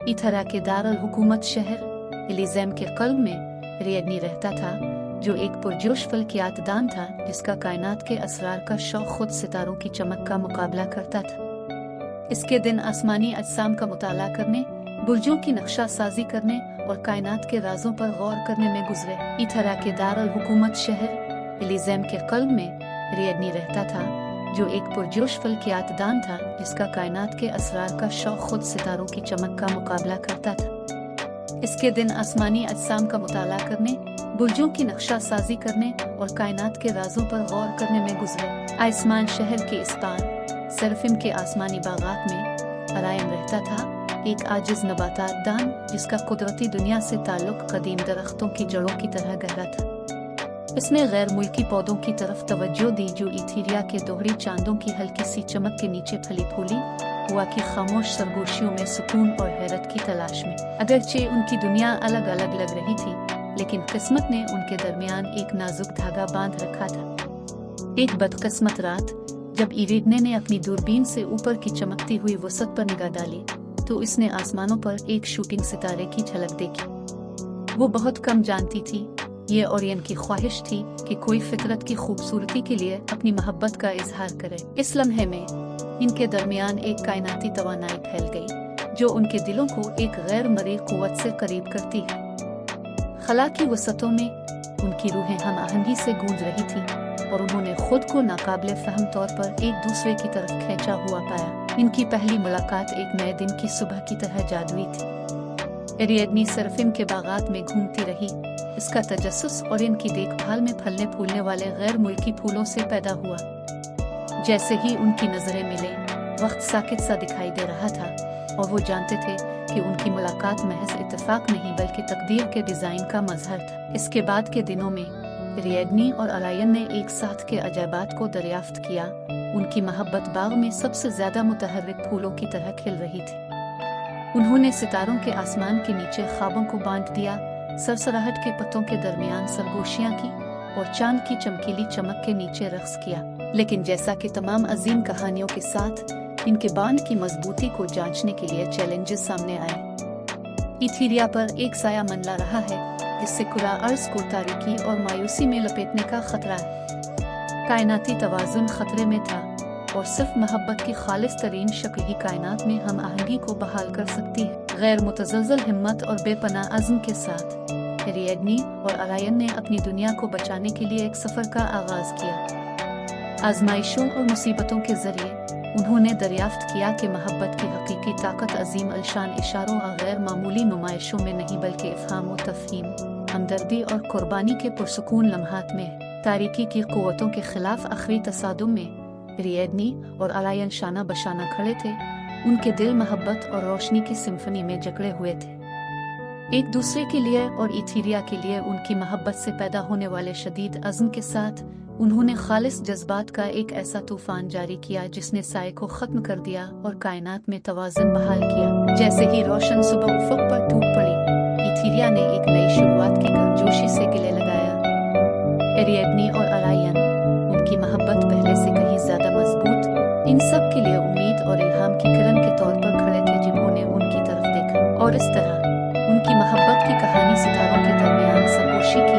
इथरा के दारुल हुकूमत शहर एलिज़ेम के क़ल्ब में रिएडनी रहता था, जो एक पुरजोश फल्कियातदान था जिसका कायनात के असरार का शौक खुद सितारों की चमक का मुकाबला करता था। इसके दिन आसमानी अजसाम का मुताला करने, बुर्जों की नक्शा साजी करने और कायनात के राजों पर गौर करने में गुजरे। इथरा के दारुल हुकूमत शहर एलिज़ेम के क़ल्ब में रिएडनी रहता था, जो एक पुरजोश फल्कियातदान था जिसका कायनात के असरार का शौक खुद सितारों की चमक का मुकाबला करता था। इसके दिन आसमानी अजसाम का मुताला करने, बुर्जों की नक्शा साजी करने और कायनात के राजों पर गौर करने में गुजरे। आसमान शहर के इस पार सरफिम के आसमानी बागात में अलायम रहता था, एक आजिज नबातात दान जिसका कुदरती दुनिया से ताल्लुक कदीम दरख्तों की जड़ों की तरह गहरा था। इसने गैर मुल्की पौधों की तरफ तवज्जो दी जो इथीरिया के दोहरी चांदों की हल्की सी चमक के नीचे फली फूली हुआ की खामोश सरगोशियों में सुकून और हैरत की तलाश में। अगरचे उनकी दुनिया अलग अलग लग रही थी, लेकिन किस्मत ने उनके दरमियान एक नाजुक धागा बांध रखा था। एक बदकिस्मत रात जब इरिडने ने अपनी दूरबीन से ऊपर की चमकती हुई वसत पर निगाह डाली, तो इसने आसमानों पर एक शूटिंग सितारे की झलक देखी। वो बहुत कम जानती थी, ये ओरियन की ख्वाहिश थी कि कोई फितरत की खूबसूरती के लिए अपनी मोहब्बत का इजहार करे। इस लम्हे में इनके दरमियान एक कायनाती तवानाई फैल गई, जो उनके दिलों को एक गैर मरी कुव्वत से करीब करती है। खला की वसतों में उनकी रूहें हम आहंगी से गूंज रही थी और उन्होंने खुद को नाकाबिले फहम तौर पर एक दूसरे की तरफ खींचा हुआ पाया। इनकी पहली मुलाकात एक नए दिन की सुबह की तरह जादुई थी। एरिएडनी सरफिम के बागात में घूमती रही, इसका तजस्सुस और इनकी देखभाल में फलने फूलने वाले गैर मुल्की फूलों से पैदा हुआ। जैसे ही उनकी नजरें मिले, वक्त साकित सा दिखाई दे रहा था और वो जानते थे कि उनकी मुलाकात महज इत्तेफाक नहीं बल्कि तकदीर के डिजाइन का मजहर था। इसके बाद के दिनों में रिएडनी और अलायन ने एक साथ के अजायबात को दरियाफ्त किया। उनकी मोहब्बत बाग में सबसे ज्यादा मुतहर्रिक फूलों की तरह खिल रही थी। उन्होंने सितारों के आसमान के नीचे ख्वाबों को बांट दिया, सरसराहट के पत्तों के दरमियान सरगोशियां की और चांद की चमकीली चमक के नीचे रक्स किया। लेकिन जैसा कि तमाम अजीम कहानियों के साथ, इनके बांध की मजबूती को जांचने के लिए चैलेंजेस सामने आए। इथीरिया पर एक साया मंडला रहा है जिससे कुरा अर्ज को तारीकी और मायूसी में लपेटने का खतरा है। कायनाती तवाजुन खतरे में था और सिर्फ मोहब्बत की खालिस तरीन शक्ल ही कायनात में हम आहंगी को बहाल कर सकती है। गैर मुतज़लज़ल हिम्मत और बेपनाह अज़्म के साथ रिएडनी और अलायन ने अपनी दुनिया को बचाने के लिए एक सफर का आगाज किया। आजमाइशों और मुसीबतों के जरिए उन्होंने दरियाफ्त किया कि मोहब्बत की हकीकी ताकत अजीम अलशान इशारों और गैर मामूली नुमाइशों में नहीं बल्कि इफ़हाम और तफ़हीम, हमदर्दी और कुर्बानी के पुरसुकून लम्हात में है। तारीकी की क़ुव्वतों के खिलाफ आखिरी तसादुम में रिएडनी और अलायन शाना बशाना खड़े थे। उनके दिल मोहब्बत और रोशनी की सिम्फनी में जकड़े हुए थे। एक दूसरे के लिए और इथीरिया के लिए उनकी मोहब्बत से पैदा होने वाले शदीद अज़्म के साथ उन्होंने खालिस जज्बात का एक ऐसा तूफान जारी किया जिसने साए को खत्म कर दिया और कायनात में तवाज़ुन बहाल किया। जैसे ही रोशन सुबह उफ़क़ पर टूट पड़ी, इथीरिया ने एक नई शुरुआत की गर्मजोशी से गिले लगाया। एरिएडनी और अलायन, उनकी मोहब्बत पहले से कहीं ज्यादा मजबूत, इन सब के लिए उम्मीद और इल्हाम की किरण के तौर पर खड़े थे जिन्होंने उनकी तरफ देखा। और इस तरह उनकी मोहब्बत की कहानी सितारों के दरमियान सरगोशी की